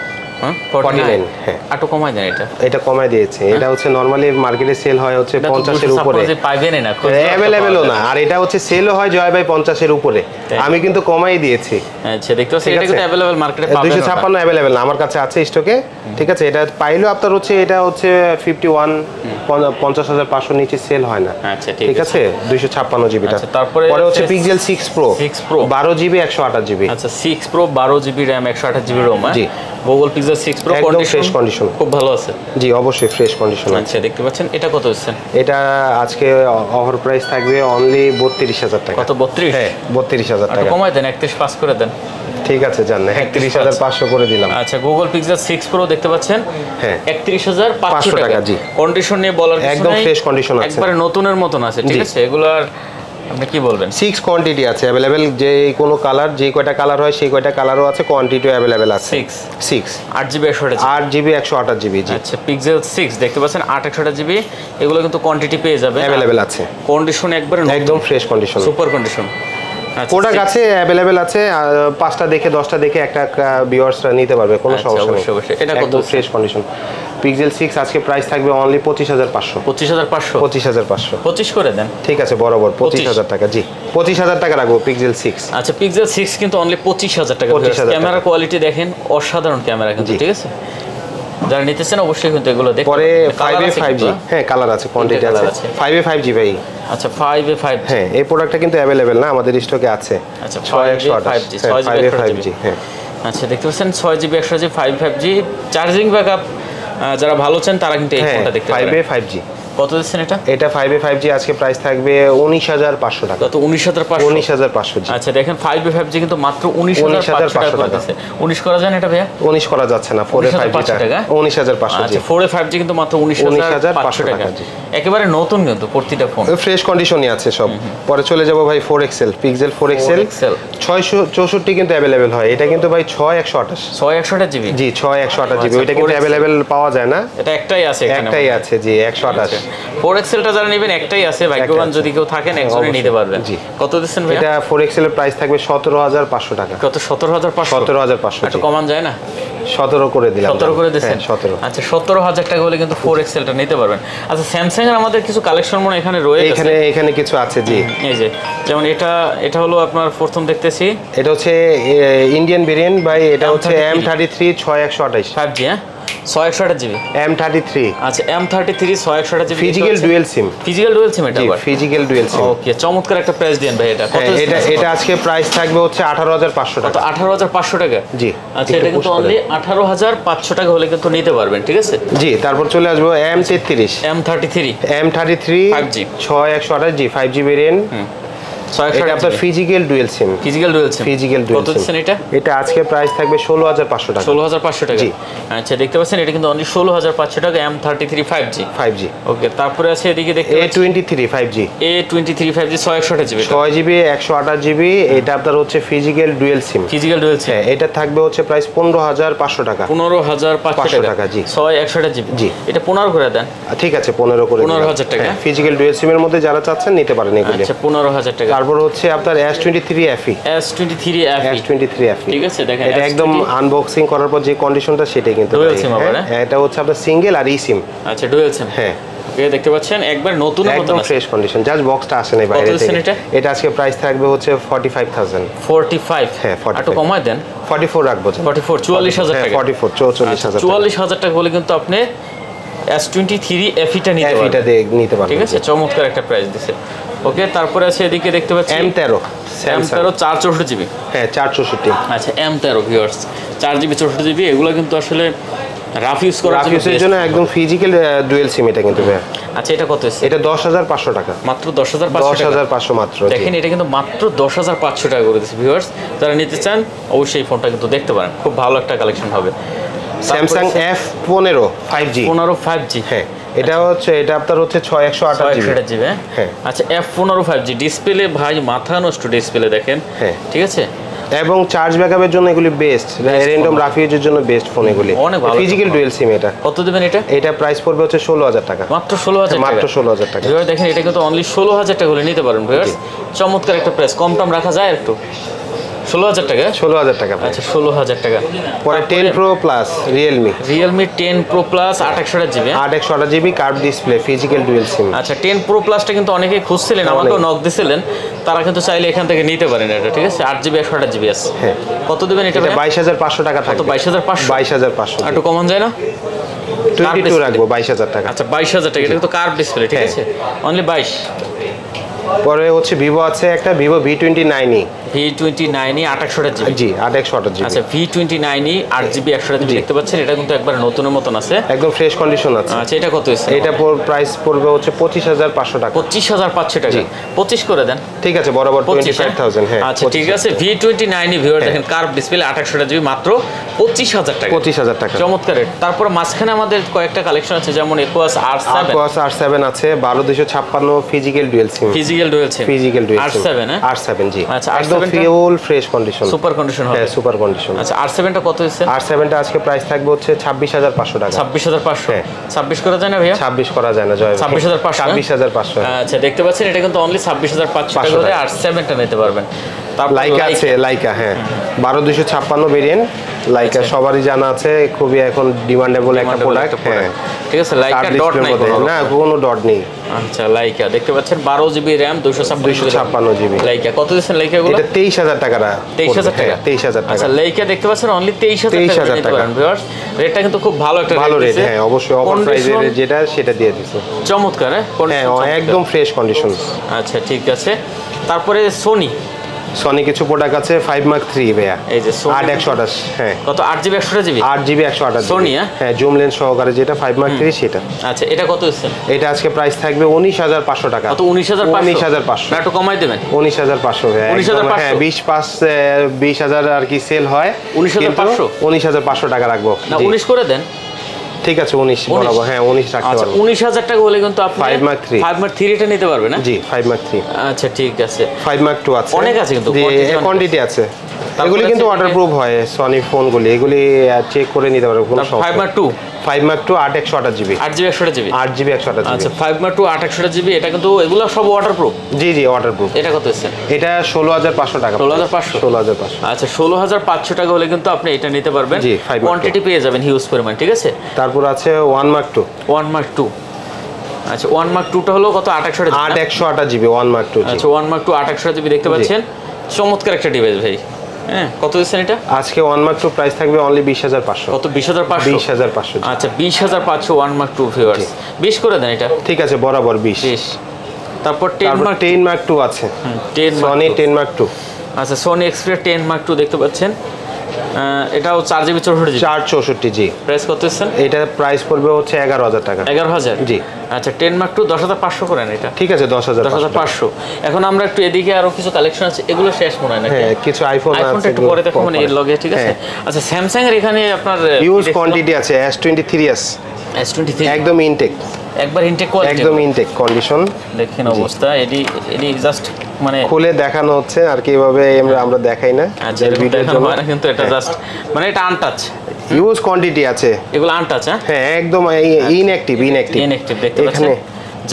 49, হ্যাঁ একটু কমাই দেন। এটা কমাই দিয়েছে। এটা হচ্ছে নরমালি মার্কেটে সেল হয় হচ্ছে 50 এর উপরে, পাইবেন না, अवेलेबलও না। আর এটা হচ্ছে সেলও হয় জয় ভাই 50 এর উপরে, আমি কিন্তু কমাই দিয়েছি। আচ্ছা দেখতে পাচ্ছেন, এটা কিন্তু अवेलेबल मार्केটে পাবেন। 256 अवेलेबल না, আমার কাছে আছে স্টকে, ঠিক আছে। এটা পাইলো আপনার হচ্ছে, এটা হচ্ছে 51, 50,500 নিচে সেল হয় না। আচ্ছা ঠিক আছে 256 জিবিটা। তারপরে হচ্ছে পিক্সেল 6 প্রো 12GB 128GB। আচ্ছা 6 pro 12GB RAM 128GB ROM। জি, Google Pixel 6 pro fresh condition, খুব ভালো আছে। জি অবশ্যই ফ্রেশ কন্ডিশন। আচ্ছা দেখতে পাচ্ছেন, এটা কত হচ্ছে? এটা আজকে অফার প্রাইস থাকবে অনলি 32,000 টাকা। কত? 32? হ্যাঁ 32,000 টাকা। কমাই দেন, 31.5 করে দেন। ঠিক আছে জান, 31,500 করে দিলাম। আচ্ছা, গুগল পিক্সেল 6 প্রো দেখতে পাচ্ছেন, হ্যাঁ 31,500 টাকা। জি, কন্ডিশন নিয়ে বলার কিছু নাই, একদম ফ্রেশ কন্ডিশন আছে, একবারে নতুনের মতন আছে, ঠিক আছে। এগুলো আর আপনি কি বলবেন? 6 কোয়ান্টিটি আছে अवेलेबल, যে কোনো কালার, যে কয়টা কালার হয় সেই কয়টা কালারও আছে, কোয়ান্টিটিও अवेलेबल আছে। 6 8GB 128GB। জি আচ্ছা, পিক্সেল 6 দেখতে পাচ্ছেন 8/128GB, এগুলো কিন্তু কোয়ান্টিটি পেয়ে যাবে, अवेलेबल আছে। কন্ডিশন একবারে একদম fresh condition, super condition. Product আছে अवेलेबल আছে, 5টা দেখে 10টা দেখে একটা ভিউয়ার্সরা নিতে পারবে, কোনো সমস্যা নেই। এটা কত? ফ্রেশ কন্ডিশন পিক্সেল 6 আজকে প্রাইস থাকবে অনলি 25,500। 25,500 25,500 25 করে দেন। ঠিক আছে বরাবর 25,000 টাকা। জি 25,000 টাকা রাখবো পিক্সেল 6। আচ্ছা, পিক্সেল 6 কিন্তু অনলি 25,000 টাকা। ক্যামেরা কোয়ালিটি দেখেন, অসাধারণ ক্যামেরা কিন্তু, ঠিক আছে। যারা নিতেছেন অবশ্যই কিন্তু এগুলো দেখুন। পরে 5A 5G, হ্যাঁ কালার আছে, কোয়ান্টিটি আছে। 5A 5G ভাই, আচ্ছা 5A 5G, হ্যাঁ এই প্রোডাক্টটা কিন্তু अवेलेबल না, আমাদের স্টকে আছে। আচ্ছা 5A 5G, 5A 5G, হ্যাঁ। আচ্ছা দেখতে পাচ্ছেন 6GB 128GB 5G charging backup, যারা ভালো চান তারা কিন্তু এই ফোনটা দেখতে পারেন। 5A 5G কত দিচ্ছেন এটা? এটা 5A 5G আজকে প্রাইস থাকবে 19,500 টাকা। কত? 19,500। 19,500 জি। আচ্ছা দেখেন 5A 5G কিন্তু মাত্র 19,500 টাকা আছে। 19 করা যায় না এটা ভাইয়া? 19 করা যাচ্ছে না, 4A 5G টাকা 19,500 জি। আচ্ছা 4A 5G কিন্তু মাত্র 19,500 টাকা। একেবারে নতুন কিন্তু প্রতিটা ফোন, ফ্রেশ কন্ডিশনই আছে সব। পরে চলে যাব ভাই 4XL, পিক্সেল 4XL 664 কিন্তু अवेलेबल হয়। এটা কিন্তু ভাই 6128, 6128GB। জি 6128GB, ওইটা কিন্তু अवेलेबल পাওয়া যায় না, এটা একটাই আছে এখানে, একটাই আছে জি 128। 4XL টা যারা নেবেন একটাই আছে, ভাগ্যবান যদি কেউ থাকেন একজনই নিতে পারবেন। জি কত দিচ্ছেন ভাই? এটা 4XL এর প্রাইস থাকবে 17,500 টাকা। কত? 17,500? 17,500 একটু কমান যায় না? 17 করে দিলাম। 17 করে দিচ্ছেন? 17। আচ্ছা 17,000 টাকা হলে কিন্তু 4XL টা নিতে পারবেন। আচ্ছা স্যামসাং এর আমাদের কিছু কালেকশন মনে এখানে রয়েছে, এখানে কিছু আছে জি। এই যে যেমন এটা হলো আপনার প্রথম দেখতেছি, এটা হচ্ছে ইন্ডিয়ান ভেরিয়েন্ট ভাই, এটা হচ্ছে M33 6128 5G, হ্যাঁ 6128GB M33। আচ্ছা M33 6128GB ফিজিক্যাল ডুয়াল সিম, ফিজিক্যাল ডুয়াল সিম এটা আবার ফিজিক্যাল ডুয়াল সিম। ওকে, চমৎকার একটা প্রাইস দেন ভাই। এটা কত? এটা আজকে প্রাইস থাকবে হচ্ছে 18,500 টাকা। 18,500 টাকা জি। আচ্ছা এটা কিন্তু অনলি 18,500 টাকা হলে কিন্তু নিতে পারবেন, ঠিক আছে জি। তারপর চলে আসবো M33 M33 5G 6128G 5G variant. এটা আপনার ফিজিক্যাল ডুয়াল সিম, কত দিচ্ছেন এটা? এটা আজকে প্রাইস থাকবে 16,500 টাকা। 16,500 টাকা জি। আচ্ছা দেখতে পাচ্ছেন এটা কিন্তু অনলি 16,500 টাকা M33 5G। ওকে, তারপরে আছে এদিকে দেখতে পাচ্ছেন A23 5G 5G 661GB 6GB 128GB। এটা আপনার হচ্ছে ফিজিক্যাল ডুয়াল সিম, হ্যাঁ এটা থাকবে হচ্ছে প্রাইস 15,500 টাকা। 15,500 টাকা জি। 661GB জি। এটা 15 করে দেন। ঠিক আছে 15 করে 15,000 টাকা। ফিজিক্যাল ডুয়াল সিমের মধ্যে যারা চাচ্ছেন নিতে পারেন এগুলো। আচ্ছা 15,000 টাকা। তারপর হচ্ছে আপনার S23 FE ঠিক আছে দেখেন এটা একদম আনবক্সিং করার পর যে কন্ডিশনটা সেটাই কিন্তু এটা হচ্ছে আপনার সিঙ্গেল আর ই সিম। আচ্ছা ডুয়াল সিম, হ্যাঁ দেখতে পাচ্ছেন একবার নতুন একদম ফ্রেশ কন্ডিশন, জাস্ট বক্সটা আসে নাই বাইরে থেকে। এটা আজকে প্রাইস থাকবে হচ্ছে 45,000। 45? হ্যাঁ 45 একটু কমায় দেন। 44 রাখবো। 44 44,000 টাকা। 44 44,000 44,000 টাকা হলে কিন্তু আপনি S23 FE টা নিতে পারবেন, FE টা নিতে পারবেন, ঠিক আছে। চমৎকার একটা প্রাইস দিছে। ওকে, তারপরে আছে এদিকে দেখতে পাচ্ছি M13 464GB। হ্যাঁ 464। আচ্ছা M13 ভিউয়ার্স 4GB 64GB, এগুলো কিন্তু আসলে রাফ ইউজ করার জন্য একদম ফিজিক্যাল ডুয়াল সিম এটা কিন্তু ভাই। আচ্ছা এটা কত আছে? এটা 10500 টাকা, মাত্র 10500 মাত্র। দেখেন এটা কিন্তু মাত্র 10500 টাকা করে দিয়েছে ভিউয়ার্স। যারা নিতে চান অবশ্যই এই ফোনটা কিন্তু দেখতে পারেন, খুব ভালো একটা কালেকশন হবে। স্যামসাং F15 5G 5G, হ্যাঁ এটা আপনার হচ্ছে 6128GB। হ্যাঁ আচ্ছা F15 5G ডিসপ্লে ভাই মাথা নষ্ট ডিসপ্লে দেখেন, হ্যাঁ ঠিক আছে। এবং চার্জ ব্যাকআপের জন্য এগুলি বেস্ট, র্যান্ডম রাফ ইউজের জন্য বেস্ট ফোন এগুলি, অনেক ভালো ফিজিক্যাল ডুয়াল সিম। এটা কত দিবেন? এটা প্রাইস পড়বে হচ্ছে 16000 টাকা, মাত্র 16000 টাকা, মাত্র 16000 টাকা। ভিউয়ার দেখেন এটা কিন্তু অনলি 16000 টাকা হলে নিতে পারেন ভিউয়ার্স। চমৎকার একটা প্রাইস, কম টম রাখা যায় একটু? 16000 টাকা, 16000 টাকা। আচ্ছা 16000 টাকা। পরে 10 Pro Plus Realme 10 Pro Plus 828GB, 828GB curve display, physical dual SIM. আচ্ছা 10 Pro Plusটা কিন্তু অনেকেই খুঁজছিলেন, আমাকেও নক দিছিলেন, তারা কিন্তু চাইলে এখান থেকে নিতে পারেন এটা, ঠিক আছে। 8GB 128GB আছে। হ্যাঁ কত দিবেন এটা? 22500 টাকা থাকবে। 22500, 22500 একটু কমান যায় না? 22 রাখবো, 22000 টাকা। আচ্ছা 22000 টাকা, এটা কিন্তু কার্ভ ডিসপ্লে, ঠিক আছে, অনলি 22। পরে হচ্ছে ভিভো আছে একটা, ভিভো V29e 828GB। জি 828GB। আচ্ছা V29e 8GB 128GB দেখতে পাচ্ছেন, এটা কিন্তু একবার নতুনের মতন আছে, একদম ফ্রেশ কন্ডিশন আছে। আচ্ছা এটা কত আছে? এটা প্রাইস পড়বে হচ্ছে 25500 টাকা। 25500 টাকা, 25 করে দেন, ঠিক আছে, বরাবর 25000। হ্যাঁ আচ্ছা ঠিক আছে। V29e ভিউয়ার দেখেন কার্ভ ডিসপ্লে 828GB মাত্র 25000 টাকা, 25000 টাকা। চমৎকার। তারপর মাঝখানে আমাদের কয়েকটা কালেকশন আছে, যেমন Aquos R7 আছে 12256 ফিজিক্যাল ডুয়াল সিম, ফিজিক্যাল ডুয়াল সিম, ফিজিক্যাল ডুয়াল সিম R7 জি। আচ্ছা একদম full fresh condition, super condition হবে, হ্যাঁ সুপার কন্ডিশন। আচ্ছা R7 টা কত হইছে? R7 টা আজকে প্রাইস থাকবে হচ্ছে 26500 টাকা। 26500, 26 করা যায় না ভাইয়া? 26 করা যায় না, জয় 26500। আচ্ছা দেখতে পাচ্ছেন এটা কিন্তু অনলি 26500 টাকা করে R7 টা নিতে পারবেন। তারপর লাইকা আছে, লাইকা হ্যাঁ 12256 ভেরিয়েন্ট, লাইকা সবারই জানা আছে, খুবই এখন ডিমান্ডেবল একটা প্রোডাক্ট। হ্যাঁ ঠিক আছে, লাইকা ডট নাই না, কোনো ডট নেই। আচ্ছা লাইকা দেখতে পাচ্ছেন 12GB RAM 256GB। লাইকা কত দিচ্ছেন লাইকা গুলো? এটা 23000 টাকা। 23000 টাকা, 23000 টাকা। আচ্ছা লাইকা দেখতে পাচ্ছেন অনলি 23000 টাকা ভিউয়ার্স। রেটটা কিন্তু খুব ভালো একটা ভালো রেট, হ্যাঁ অবশ্যই অফার প্রাইসের যেটা সেটা দিয়ে দিছে। চমৎকার, হ্যাঁ একদম ফ্রেশ কন্ডিশন। আচ্ছা ঠিক আছে। তারপরে সনি কিছু প্রোডাক্ট আছে 5 Mark 3 ভাইয়া, এই যে 8/128। হ্যাঁ কত? 8GB 128GB, 8GB 128 Sony. হ্যাঁ জুম লেন্স সহকারে যেটা 5 Mark 3 সেটা। আচ্ছা এটা কত হচ্ছে? এটা আজকে প্রাইস থাকবে 19500 টাকা। কত? 19500। না একটু কমাই দেবেন। 19500 ভাইয়া। 19500, হ্যাঁ 20000 আর কি সেল হয়, 19500 টাকা রাখবো। না 19 করে দেন, ঠিক আছে 19 বরাবর। হ্যাঁ 19 রাখতে পারবো। 19000 টাকা হলে কিন্তু আপনি 5 Mark 3 এটা নিতে পারবেন না? জি 5 Mark 3। আচ্ছা ঠিক আছে। 5 Mark 2 আছে, অনেক আছে কিন্তু, কোয়ান্টিটি আছে। এগুলি কিন্তু ওয়াটারপ্রুফ হয়, সনি ফোনগুলি, এগুলি চেক করে নিতে পারবে, কোনো সমস্যা। 5 Mark 2 8/128GB, 8GB 128GB, 8GB 128GB। আচ্ছা 5 Mark 2 8/128GB, এটা কিন্তু এগুলো সব ওয়াটারপ্রুফ। জি ওয়াটারপ্রুফ। এটা কত আছে? এটা 16500 টাকা। 16500। আচ্ছা 16500 টাকা হলে কিন্তু আপনি এটা নিতে পারবেন, জি 5 Mark কোয়ান্টিটি পেয়ে যাবেন হিউজ পরিমাণ, ঠিক আছে। তারপর আছে 1 Mark 2। 1 Mark 2, আচ্ছা 1 Mark 2 টা হলো কত? 8/128GB 1 Mark 2। আচ্ছা 1 Mark 2 8/128GB দেখতে পাচ্ছেন, চমৎকার একটা ডিভাইস ভাই। হ্যাঁ কত দিচ্ছেন এটা? আজকে 1 Mark 2 প্রাইস থাকবে অনলি 20500। কত? 20500। 20500। আচ্ছা 20500 1 Mark 2 ভিউয়ার্স, 20 করে দেন এটা। ঠিক আছে বরাবর 20। তারপর 10 Mark 2 আছে, সনি 10 Mark 2। আচ্ছা সনি এক্সপিরিয়া 10 Mark 2 দেখতে পাচ্ছেন, এটাও 4GB 64GB, 464 জি। প্রাইস কত দিচ্ছেন? এটা প্রাইস পড়বে হচ্ছে 11000 টাকা। 11000 জি। আচ্ছা 10 Mark 2 10500 করেন এটা। ঠিক আছে 10500। এখন আমরা একটু এদিকে আরো কিছু কালেকশন আছে, এগুলো শেষ মনে হয় না? হ্যাঁ কিছু আইফোনটা একটু পরে দেখো মানে এর লগে, ঠিক আছে। আচ্ছা স্যামসাং এর এখানে আপনার হিউজ কোয়ান্টিটি আছে, S23s একদম ইনটেক, একবার ইনটেক কোয়ালিটি, একদম ইনটেক কন্ডিশন। দেখেন অবস্থা, এডি জাস্ট মানে খুলে দেখানো হচ্ছে আর কি, এভাবে আমরা দেখাই না ভিডিওর জন্য, কিন্তু এটা জাস্ট মানে এটা আনটাচ, হিউজ কোয়ান্টিটি আছে, এগুলো আনটাচ। হ্যাঁ একদম ইনঅ্যাক্টিভ দেখতে পাচ্ছেন।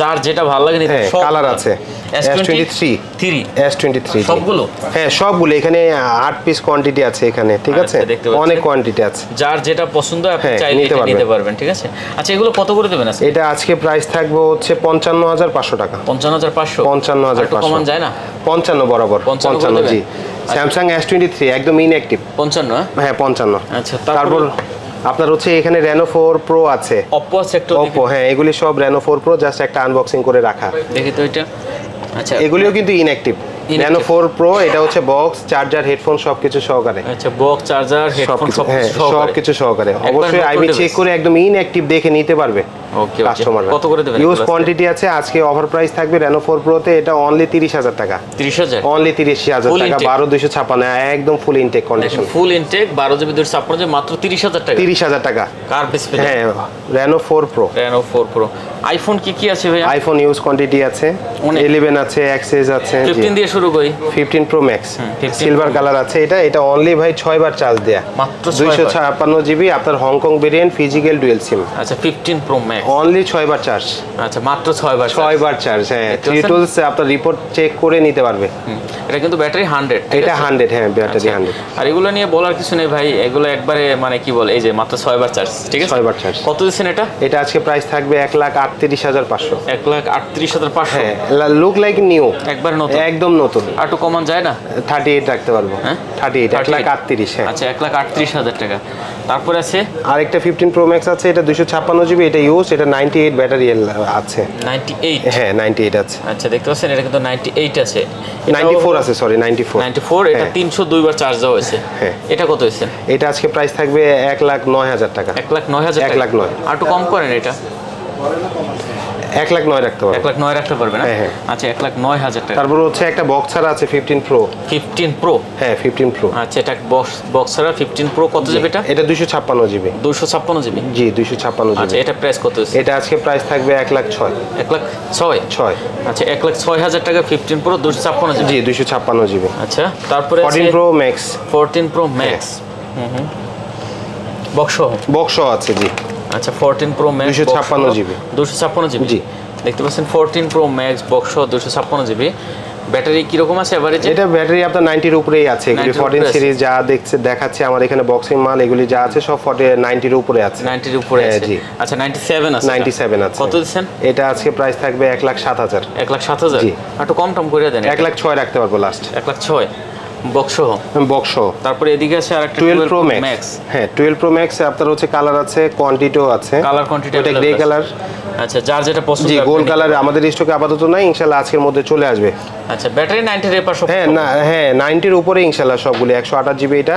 যার যেটা ভালো লাগে নিতে, সব কালার আছে। S23 সবগুলো, হ্যাঁ সবগুলো, এখানে 8 পিস কোয়ান্টিটি আছে এখানে, ঠিক আছে, অনেক কোয়ান্টিটি আছে। যার যেটা পছন্দ আপনি চাইলে নিতে পারবেন, ঠিক আছে। আচ্ছা এগুলো কত করে দেবেন? এটা আজকে প্রাইস থাকবে হচ্ছে 55500 টাকা। 55500 কমান যায় না? 55 বরাবর 55 জি। স্যামসাং S23 একদম ইনঅ্যাক্টিভ 55। হ্যাঁ 55। আচ্ছা তারপর আপনার হচ্ছে এখানে Reno 4 Pro আছে, Oppo আছে একটু, Oppo, হ্যাঁ এগুলি সব Reno 4 Pro, জাস্ট একটা আনবক্সিং করে রাখা। দেখি তো এটা। আচ্ছা, এগুলিও কিন্তু ইনঅ্যাক্টিভ। Reno 4 Pro এটা হচ্ছে বক্স, চার্জার, হেডফোন সবকিছু সহকারে। আচ্ছা, বক্স, চার্জার, হেডফোন সবকিছু সহকারে। অবশ্যই আইবি চেক করে একদম ইনঅ্যাক্টিভ দেখে নিতে পারবে ওকে কাস্টমার। কত করে দেবেন? ইউজ কোয়ান্টিটি আছে। আজকে অফার প্রাইস থাকবে Reno 4 Pro তে, এটা অনলি 30,000 টাকা। 30,000 অনলি 30,000 টাকা, 12256, একদম ফুল ইনটেক কন্ডিশন, ফুল ইনটেক 12 জিবি 256 জিবি, মাত্র 30,000 টাকা। 30,000 টাকা কার ডিসপ্লে? হ্যাঁ, Reno 4 Pro। Reno 4 Pro। IPhone কি আছে ভাই? আইফোন ইউজ কোয়ান্টিটি আছে, 11 আছে, XS আছে। 15 দিয়ে শুরু করি। 15 Pro Max সিলভার কালার আছে। এটা অনলি ভাই 6 বার চার্জ দেয়া, মাত্র 256 জিবি। আপনার Hong Kong variant, physical dual SIM. আচ্ছা, 15 Pro Max অনলি 6 বার চার্জ। আচ্ছা, মাত্র 6 বার চার্জ। হ্যাঁ, থ্রি টুলস আপনার রিপোর্ট চেক করে নিতে পারবে। এটা কিন্তু ব্যাটারি 100, এটা 100, হ্যাঁ ব্যাটারি 100। আর এগুলো নিয়ে বলার কিছু নেই ভাই, এগুলো একবারে মানে কি বলে, এই যে মাত্র 6 বার চার্জ, ঠিক আছে 6 বার চার্জ। কত দিচ্ছেন এটা? এটা আজকে প্রাইস থাকবে 1,38,500। 1,38,500। হ্যাঁ, লুক লাইক নিউ, একবার নতুন, একদম নতুন। আর একটু কমান যায় না? 38 রাখতে পারবো। হ্যাঁ 38, 1,38,000। হ্যাঁ, আচ্ছা, 1,38,000 টাকা। তারপরে আছে আরেকটা 15 Pro Max আছে, এটা 256 জিবি, এটা ইউজ, এটা 98 ব্যাটারি আছে। 98? হ্যাঁ 98 আছে। আচ্ছা, দেখতে পাচ্ছেন এটা কিন্তু 98 আছে। 94 আছে, সরি 94। এটা 302 বার চার্জ দেওয়া হয়েছে। হ্যাঁ, এটা কত হয়েছে? এটা আজকে প্রাইস থাকবে 1,09,000 টাকা। 1,09,000 টাকা। 1,09,000। আর একটু কম করেন, এটা 1,09,000 রাখতে পারবো। 1,09,000 রাখতে পারবে না? হ্যাঁ। আচ্ছা, 1,09,000 টাকা। তারপর হচ্ছে একটা বক্সার আছে 15 Pro। 15 Pro? হ্যাঁ 15 Pro। আচ্ছা, এটা বক্সার 15 Pro কত জিবি এটা? এটা 256 জিবি। 256 জিবি? জি, 256 জিবি। আচ্ছা, এটা প্রাইস কত আছে? এটা আজকে প্রাইস থাকবে 1,06,000। 1,06,000? আচ্ছা, 1,06,000 টাকা 15 Pro 256 জিবি? জি, 256 জিবি। আচ্ছা, তারপরে 14 Pro Max। 14 Pro Max box আছে। জি, আচ্ছা, 14 Pro Max 256 জিবি। 256 জিবি? জি, দেখতে পাচ্ছেন 14 Pro Max box 256 GB. Battery কিরকম আছে এভারেজ? এটা ব্যাটারি আপনার 90 এর উপরেই আছে। এগুলি 14 সিরিজ যা দেখাচ্ছে আমার এখানে বক্সিং মাল, এগুলি যা আছে সব 90 এর উপরে আছে। 90 এর উপরে আছে? জি। আচ্ছা, 97 আছে? 97 আছে। কত দিচ্ছেন? এটা আজকে প্রাইস থাকবে 1,07,000। 1,07,000? জি। একটু কম টম করে দেন। 1,06,000 রাখতে পারবো লাস্ট। 1,06,000 বক্স। তারপরে এদিকে আছে আরেকটা 12 Pro Max। হ্যাঁ, 12 Pro Max আপনার হচ্ছে কালার আছে, কোয়ান্টিটিও আছে। কালার কোয়ান্টিটি এটা গ্রে কালার। আচ্ছা, যার যেটা পছন্দ। জি, গোল্ড কালার আমাদের স্টকে আপাতত নাই, ইনশাআল্লাহ আজকের মধ্যে চলে আসবে। আচ্ছা, ব্যাটারি 90 এর পাশে? হ্যাঁ, না, হ্যাঁ 90 এর উপরে ইনশাআল্লাহ সবগুলো। 128 জিবি এটা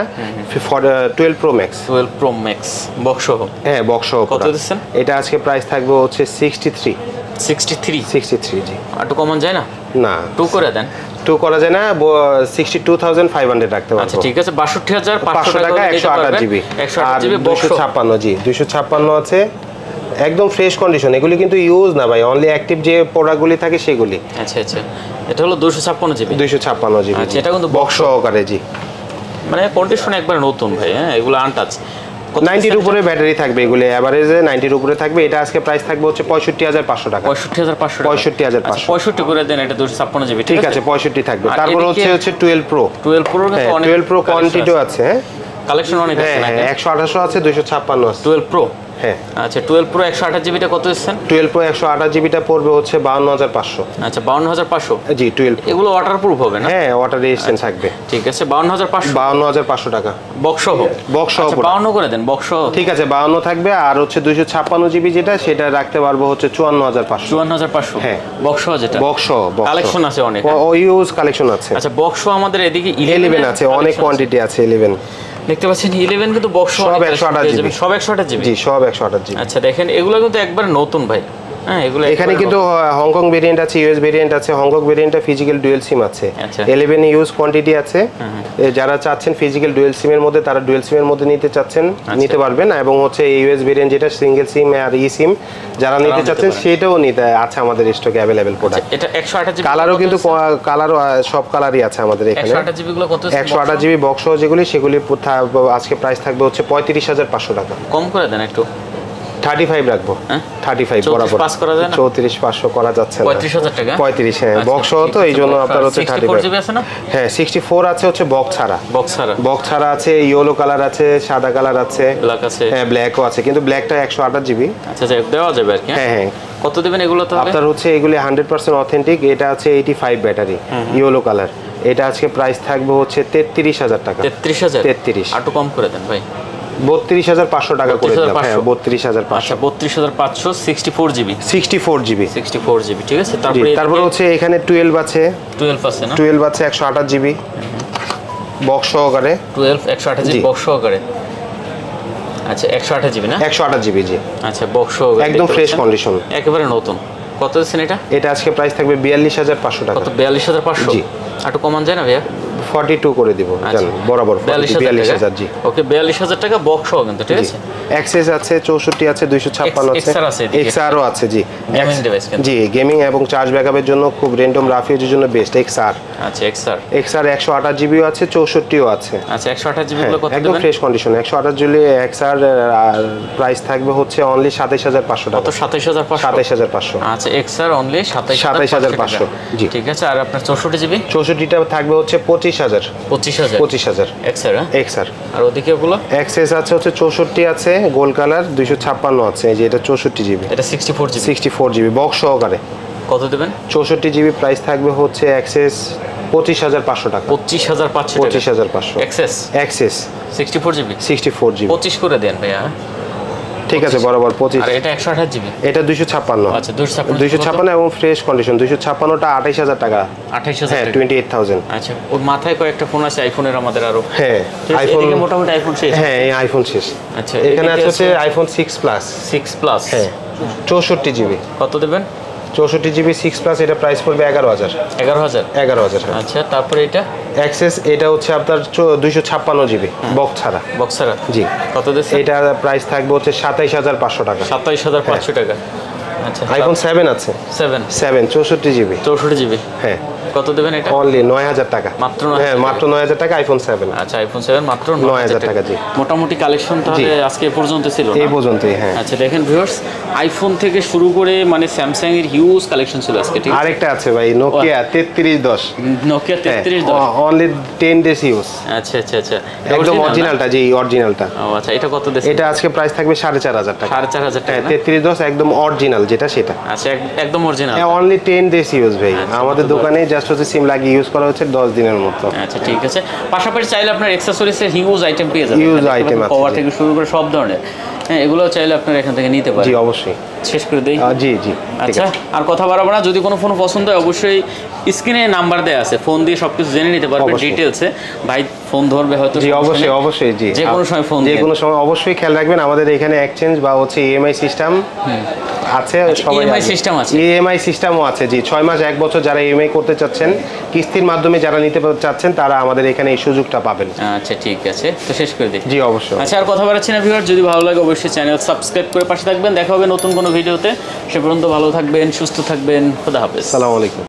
12 Pro Max। 12 Pro Max box. হ্যাঁ, বক্স। কত দিচ্ছেন? এটা আজকে প্রাইস থাকবে হচ্ছে 63। 63? জি। একটু কমান যায় না? না, 2 করে দেন। 2 করা যায় না, 62,500 রাখতে পারবো। আচ্ছা, ঠিক আছে, 62,500 টাকা 128 জিবি। 128 GB box. 256 জি, 256 আছে, একদম ফ্রেশ কন্ডিশন। এগুলি কিন্তু ইউজ না ভাই, অনলি অ্যাক্টিভ যে প্রোডাক্টগুলি থাকে সেগুলি। আচ্ছা, এটা হলো 256 জিবি? 256 জিবি। আচ্ছা, এটা কিন্তু বক্স সহকারে। জি, মানে কন্ডিশন একবার নতুন ভাই। হ্যাঁ, এগুলো আনটাচ। 90 এর উপরে ব্যাটারি থাকবে, এগুলো এভারেজে 90 এর উপরে থাকবে। এটা আজকে প্রাইস থাকবে হচ্ছে 65,500 টাকা। 65,500? 65,500। 65 করে দেন, এটা 256 জিবি। ঠিক আছে, 65 থাকবে। তারপর হচ্ছে 12 Pro। 12 Pro কিন্তু অনেক 12 Pro কোয়ান্টিটিও আছে। হ্যাঁ, কালেকশন অনেক আছে না? 128 আছে, 256 আছে। 12 Pro? হ্যাঁ। আচ্ছা, 12 Pro 128 জিবিটা কত দিচ্ছেন? 12 Pro 128 জিবিটা পড়বে হচ্ছে 52,500। আচ্ছা, 52,500? জি, 12 Pro। এগুলো ওয়াটারপ্রুফ হবে না? হ্যাঁ, ওয়াটার রেজিস্ট্যান্ট থাকবে। ঠিক আছে, 52,500? 52,500 টাকা বক্স সহ? বক্স সহ। 52 করে দেন বক্স সহ। ঠিক আছে, 52 থাকবে। আর হচ্ছে 256 জিবি যেটা, সেটা রাখতে পারবো হচ্ছে 54,500। 54,500? হ্যাঁ, বক্স সহ যেটা। বক্স কালেকশন আছে অনেক। ও ইউজ কালেকশন আছে। আচ্ছা, বক্স আমাদের এদিকে 11 আছে, অনেক কোয়ান্টিটি আছে। 11 দেখতে পাচ্ছেন, 11 কিন্তু বক্স সব 128 জিবি। সব 128 জিবি? জি, সব 128 জিবি। আচ্ছা, দেখেন এগুলো কিন্তু একবার নতুন ভাই। হ্যাঁ, এগুলো এখানে কিন্তু হংকং ভেরিয়েন্ট আছে, ইউএস ভেরিয়েন্ট আছে। হংকং ভেরিয়েন্টটা ফিজিক্যাল ডুয়াল সিম আছে। 11 ইউজ কোয়ান্টিটি আছে। যারা চাচ্ছেন ফিজিক্যাল ডুয়াল সিমের মধ্যে, তারা ডুয়াল সিমের মধ্যে নিতে চাচ্ছেন নিতে পারবেন। এবং হচ্ছে ইউএস ভেরিয়েন্ট যেটা সিঙ্গেল সিম আর ই সিম, যারা নিতে চাচ্ছেন সেটাও নিতে আছে আমাদের স্টকে অ্যাভেলেবেল প্রোডাক্ট। এটা 128 জিবি। কালারও কিন্তু কালারও সব কালারই আছে আমাদের এখানে। 128 জিবি গুলো কত? 128 জিবি বক্স যেগুলি, সেগুলি আজকে প্রাইস থাকবে হচ্ছে 35,500 টাকা। কম করে দেন একটু। 35 রাখবো। 35 বরাবর। 34,500 করা যাচ্ছে না। 35,000 টাকা? 35, হ্যাঁ, বক্স সহ তো, এই জন্য আপনার হচ্ছে 64 জিবি আছে না? হ্যাঁ, 64 আছে হচ্ছে বক্স ছাড়া। বক্স ছাড়া আছে, ইয়েলো কালার আছে, সাদা কালার আছে, ব্ল্যাক আছে। হ্যাঁ, ব্ল্যাকও আছে, কিন্তু ব্ল্যাকটা 128 জিবি। আচ্ছা, দেওয়া যাবে আর কি। হ্যাঁ, হ্যাঁ। কত দিবেন এগুলো তাহলে? আপনার হচ্ছে এগুলি 100% অথেন্টিক। এটা আছে 85 ব্যাটারি, ইয়েলো কালার। এটা আজকে প্রাইস থাকবে হচ্ছে 33,000 টাকা। 33,000? 33। একটু কম করে দেন ভাই। 32,500 টাকা করে দিলাম। হ্যাঁ 32,500। আচ্ছা 32,500 64 জিবি 64 জিবি 64 জিবি ঠিক আছে। তারপরে হচ্ছে এখানে 12 আছে 12 আছে না 12 আছে 128 জিবি বক্স সহকারে 12 128 জিবি বক্স সহকারে। আচ্ছা 128 জিবি না 128 জিবি জি। আচ্ছা বক্স সহকারে একদম ফ্রেশ কন্ডিশন একেবারে নতুন। কত দিচ্ছেন এটা? এটা আজকে প্রাইস থাকবে 42,500 টাকা। কত 42,500 জি। একটু কমান যায় না ভাইয়া? 42 করে দিব জান বরাবর 42,000 জি। ওকে 42,000 টাকা বক্স সহ কিন্তু ঠিক আছে। এক্সএস আছে 64 আছে 256 আছে এক্সআরও আছে জি। গেমিং ডিভাইস কিন্তু জি গেমিং এবং চার্জ ব্যাকআপের জন্য খুব র্যান্ডম রাফ ইউজের জন্য বেস্ট এক্সআর। আচ্ছা এক্সআর 128 জিবিও আছে 64ও আছে। আচ্ছা 128 জিবি গুলো কত দিবেন? একদম fresh condition 128 GB XR price থাকবে হচ্ছে অনলি 27500 টাকা। কত 27500? 27500 আচ্ছা এক্সআর অনলি 27500 জি ঠিক আছে। আর আপনার 64 জিবি 64টা থাকবে হচ্ছে 25000 25000 এক্সআর। আর ওদিকে ওগুলো এক্সএস আছে হচ্ছে 64 আছে গোল্ড কালার 256 আছে এই যে এটা 64 জিবি এটা 64 জিবি বক্স সহকারে। কত দিবেন? 64 জিবি প্রাইস থাকবে হচ্ছে এক্সএস 25500 টাকা। 25500 এক্সএস 64 জিবি 25 করে দেন ভাইয়া। ঠিক আছে বরাবর 25। আর এটা 128 জিবি এটা 256। আচ্ছা 256 এবং ফ্রেশ কন্ডিশন 256টা 28000 টাকা 28000 হ্যাঁ 28000। আচ্ছা ওর মাথায় কয়েকটা ফোন আছে আইফোনের আমাদের আরো হ্যাঁ আইফোন মোটামুটি আইফোন শেষ। হ্যাঁ এই আইফোন শেষ। আচ্ছা এখানে আছে আইফোন 6 প্লাস হ্যাঁ 64 জিবি কত দেবেন? 64 জিবি 6 প্লাস এটা প্রাইস পড়বে 11000 আচ্ছা তারপরে এটা অ্যাক্সেস এটা হচ্ছে আপনার 256 জিবি বক্স ছাড়া জি। কত দিচ্ছে? এটা প্রাইস থাকবে হচ্ছে 27500 টাকা 27500 টাকা। আচ্ছা আইফোন 7 আছে 7 64 জিবি হ্যাঁ কত দেবেন এটা? অনলি 9000 টাকা মাত্র। হ্যাঁ মাত্র 9000 টাকা আইফোন 7। আচ্ছা আইফোন 7 মাত্র 9000 টাকা জি। মোটামুটি কালেকশন তাহলে আজকে পর্যন্ত ছিল না? এই পর্যন্তই হ্যাঁ। আচ্ছা দেখেন ভিউয়ার্স আইফোন থেকে শুরু করে মানে স্যামসাং এর হিউজ কালেকশন ছিল আজকে ঠিক আছে। আরেকটা আছে ভাই নোকিয়া 3310 অনলি 10 ডেজ ইউজ। আচ্ছা একদম অরিজিনালটা জি অরিজিনালটা। ও আচ্ছা এটা কত দিচ্ছে? এটা আজকে প্রাইস থাকবে 4500 টাকা 4500 টাকা 3310 একদম অরিজিনাল যেটা সেটা। আচ্ছা একদম অরিজিনাল অনলি 10 ডেজ ইউজ ভাই। আমাদের দোকানে জাস্ট হচ্ছে সিম লাগিয়ে ইউজ করা হচ্ছে 10 দিনের মতো। আচ্ছা ঠিক আছে। পাশাপাশি চাইলে আপনার অ্যাকসেসরিজের হিউজ আইটেম পেয়ে যাবেন। হিউজ আইটেম আছে কভার থেকে শুরু করে সব ধরনের হ্যাঁ এগুলো চাইলে আপনারা এখান থেকে নিতে পারেন। জি অবশ্যই শেষ করে দেই জি আচ্ছা আর কথা বাড়াবো না। যদি কোনো ফোন পছন্দ হয় অবশ্যই স্ক্রিনে নাম্বার দেওয়া আছে ফোন দিয়ে সবকিছু জেনে নিতে পারবেন ডিটেইলসে। ভাই ফোন ধরবে হয়তো জি অবশ্যই জি যে কোনো সময় ফোন যে কোনো সময় অবশ্যই খেয়াল রাখবেন আমাদের এখানে এক্সচেঞ্জ বা হচ্ছে ইএমআই সিস্টেম আছে। সবাই ইএমআই সিস্টেমও আছে জি 6 মাস 1 বছর যারা ইএমআই করতে চাচ্ছেন কিস্তির মাধ্যমে যারা নিতে চাচ্ছেন তারা আমাদের এখানে এই সুযোগটা পাবেন। আচ্ছা ঠিক আছে তো শেষ করে দিই। জি অবশ্যই। আচ্ছা আর কথা বাড়াচ্ছি না ভিউয়ার যদি ভালো লাগে অবশ্যই চ্যানেল সাবস্ক্রাইব করে পাশে থাকবেন। দেখা হবে নতুন কোনো ভিডিওতে। সে পর্যন্ত ভালো থাকবেন সুস্থ থাকবেন। খোদা হাফেজ। আসসালামু আলাইকুম।